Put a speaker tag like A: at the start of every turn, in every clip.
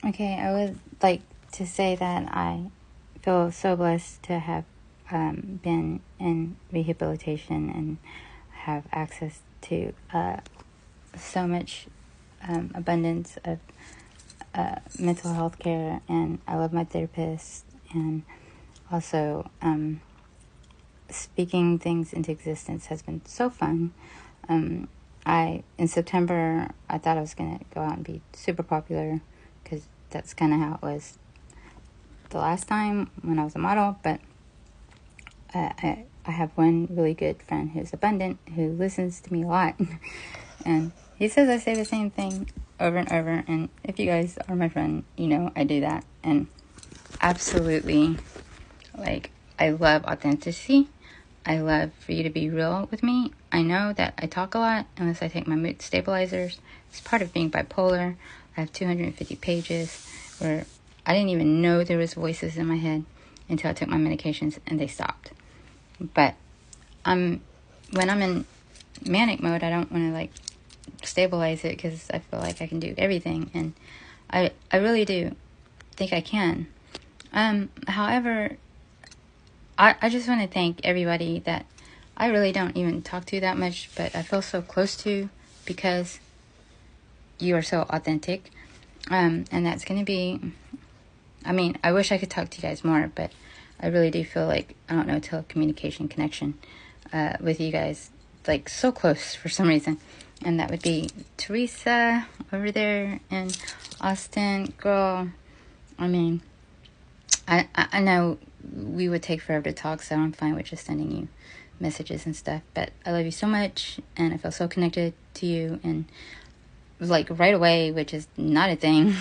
A: Okay, I would like to say that I feel so blessed to have been in rehabilitation and have access to so much abundance of mental health care, and I love my therapist, and also speaking things into existence has been so fun. In September, I thought I was going to go out and be super popular because that's kind of how it was the last time when I was a model, but I have one really good friend who's abundant, who listens to me a lot, and he says I say the same thing over and over, and if you guys are my friend, you know I do that, and absolutely, like, I love authenticity. I love for you to be real with me. I know that I talk a lot unless I take my mood stabilizers. It's part of being bipolar. I have 250 pages where I didn't even know there was voices in my head until I took my medications and they stopped. But when I'm in manic mode, I don't want to like stabilize it because I feel like I can do everything, and I really do think I can. However, I just want to thank everybody that I really don't even talk to that much, but I feel so close to because you are so authentic. And that's going to be, I mean, I wish I could talk to you guys more, but I really do feel like, I don't know, telecommunication connection with you guys, like so close for some reason. And that would be Teresa over there in Austin. Girl, I mean, I know we would take forever to talk, so I'm fine with just sending you messages and stuff, but I love you so much, and I feel so connected to you, and like right away, which is not a thing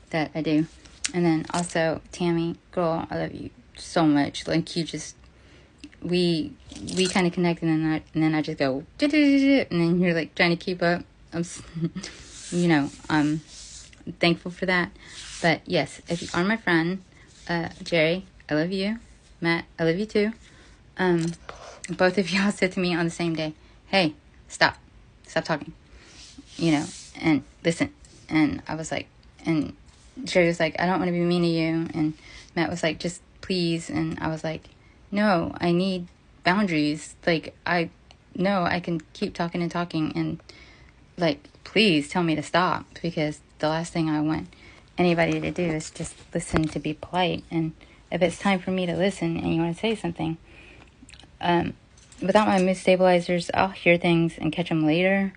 A: that I do. And then also Tammy, girl, I love you so much. Like, you just, we kind of connected, and then I just go and then you're like trying to keep up. I'm I'm thankful for that. But yes, if you are my friend, Jerry, I love you. Matt, I love you too. Both of y'all said to me on the same day, hey, stop talking, and listen. And I was like, and Jerry was like, I don't want to be mean to you. And Matt was like, just please. And I was like, no, I need boundaries. Like, I can keep talking and talking, and like, please tell me to stop, because the last thing I want anybody to do is just listen to be polite. And if it's time for me to listen and you want to say something, without my mood stabilizers, I'll hear things and catch them later,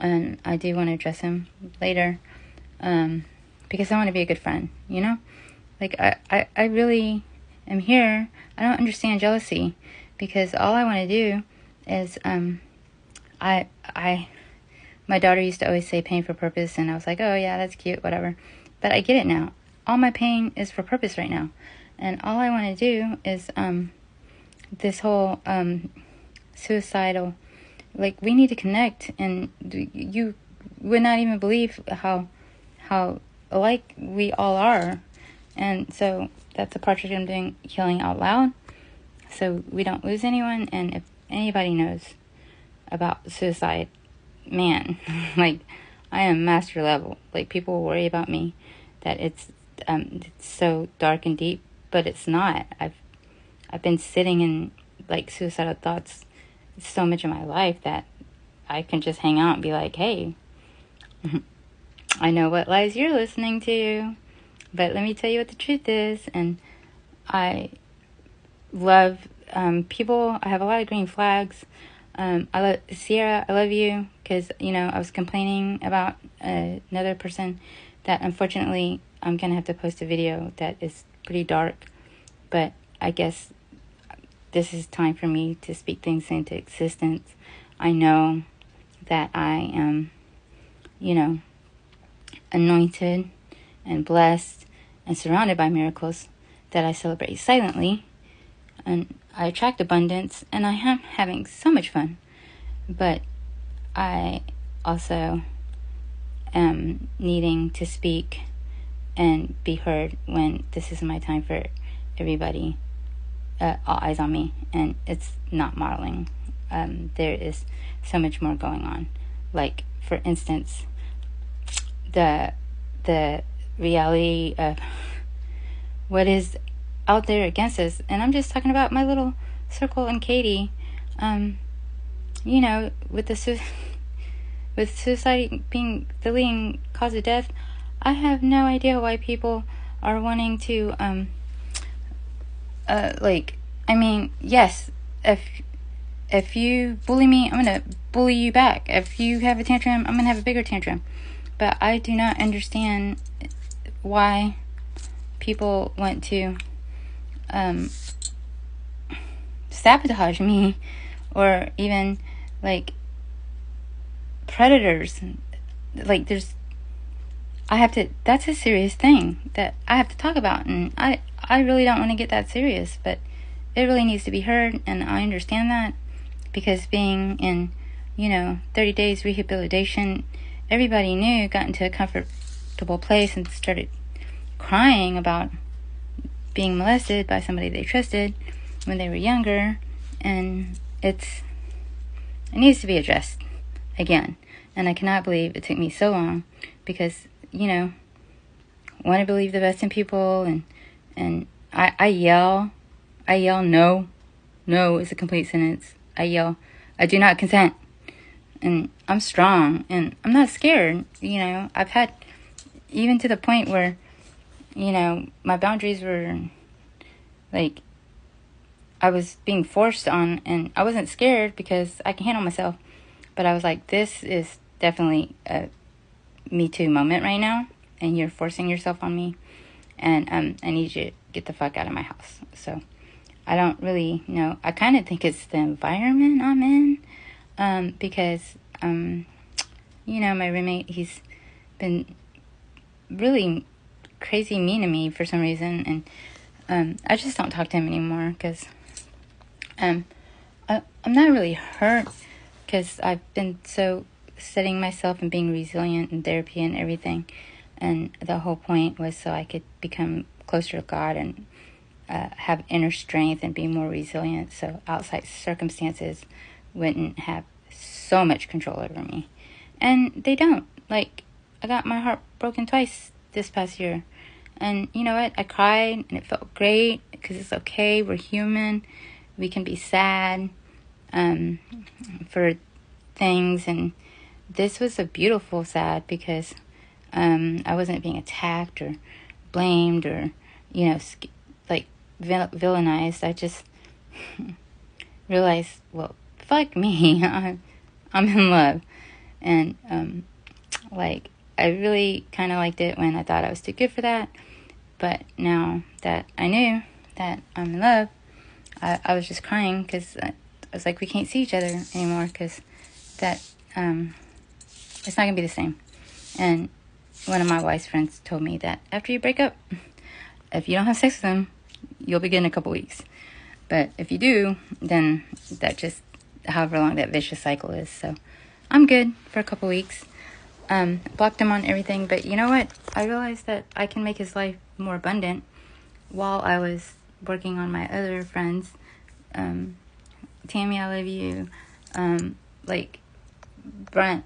A: and I do want to address them later, because I want to be a good friend, like I really am here. I don't understand jealousy, because all I want to do is my daughter used to always say pain for purpose, and I was like, oh yeah, that's cute, whatever. But I get it now. All my pain is for purpose right now, and all I want to do is this whole suicidal, like, we need to connect, and you would not even believe how alike we all are. And so that's a project I'm doing, Healing Out Loud, so we don't lose anyone. And if anybody knows about suicide, man, like, I am master level. Like, people worry about me that it's so dark and deep, but it's not. I've been sitting in like suicidal thoughts so much of my life that I can just hang out and be like, hey, I know what lies you're listening to, but let me tell you what the truth is. And I love people. I have a lot of green flags. I love Sierra. I love you, because I was complaining about another person that unfortunately I'm gonna have to post a video that is pretty dark, but I guess this is time for me to speak things into existence. I know that I am, anointed and blessed and surrounded by miracles that I celebrate silently, and I attract abundance, and I am having so much fun. But I also am needing to speak and be heard when this is my time for everybody, all eyes on me, and it's not modeling. There is so much more going on. Like, for instance, the reality of what is out there against us. And I'm just talking about my little circle and Katie. You know, with with suicide being the leading cause of death, I have no idea why people are wanting to I mean, yes, if you bully me, I'm gonna bully you back. If you have a tantrum, I'm gonna have a bigger tantrum. But I do not understand why people want to sabotage me, or even like predators. Like that's a serious thing that I have to talk about, and I really don't want to get that serious, but it really needs to be heard, and I understand that, because being in, 30 days rehabilitation, everybody knew, got into a comfortable place and started crying about being molested by somebody they trusted when they were younger, and it needs to be addressed again. And I cannot believe it took me so long, because, want to believe the best in people, and I yell no is a complete sentence. I yell, I do not consent, and I'm strong, and I'm not scared. I've had, even to the point where, my boundaries were like, I was being forced on, and I wasn't scared because I can handle myself, but I was like, this is definitely a Me Too moment right now, and you're forcing yourself on me, and I need you to get the fuck out of my house. So I don't really know. I kind of think it's the environment I'm in, because my roommate, he's been really crazy mean to me for some reason, and I just don't talk to him anymore, because I'm not really hurt, because I've been so setting myself and being resilient in therapy and everything, and the whole point was so I could become closer to God and have inner strength and be more resilient, so outside circumstances wouldn't have so much control over me. And they don't. Like, I got my heart broken twice this past year, and you know what, I cried, and it felt great, because it's okay, we're human, we can be sad for things, and this was a beautiful sad, because I wasn't being attacked or blamed or villainized. I just realized, well, fuck me, I'm in love, and I really kind of liked it when I thought I was too good for that, but now that I knew that I'm in love, I was just crying, because I was like, we can't see each other anymore, because that it's not gonna be the same. And one of my wife's friends told me that after you break up, if you don't have sex with them, you'll be good in a couple weeks. But if you do, then that just, however long that vicious cycle is. So I'm good for a couple weeks. Blocked him on everything. But you know what? I realized that I can make his life more abundant while I was working on my other friends. Tammy, I love you. Brent,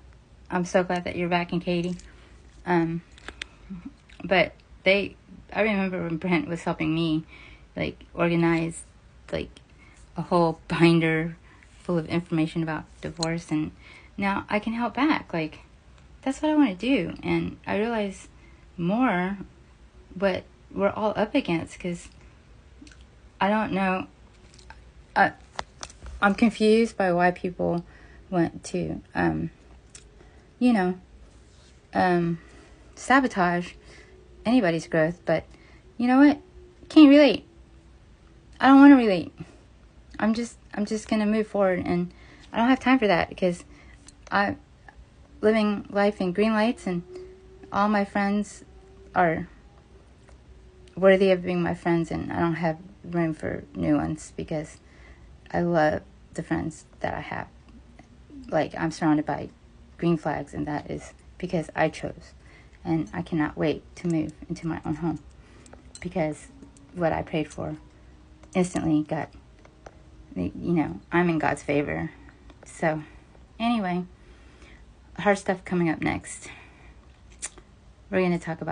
A: I'm so glad that you're back, and Katie. But I remember when Brent was helping me, organize, a whole binder full of information about divorce, and now I can help back. That's what I want to do, and I realize more what we're all up against, because I don't know, I'm confused by why people want to, sabotage anybody's growth. But you know what? Can't relate. I don't want to relate. I'm just gonna move forward, and I don't have time for that, because I'm living life in green lights, and all my friends are worthy of being my friends, and I don't have room for new ones, because I love the friends that I have. I'm surrounded by green flags, and that is because I chose, and I cannot wait to move into my own home, because what I prayed for instantly got, I'm in God's favor. So anyway, hard stuff coming up next. We're going to talk about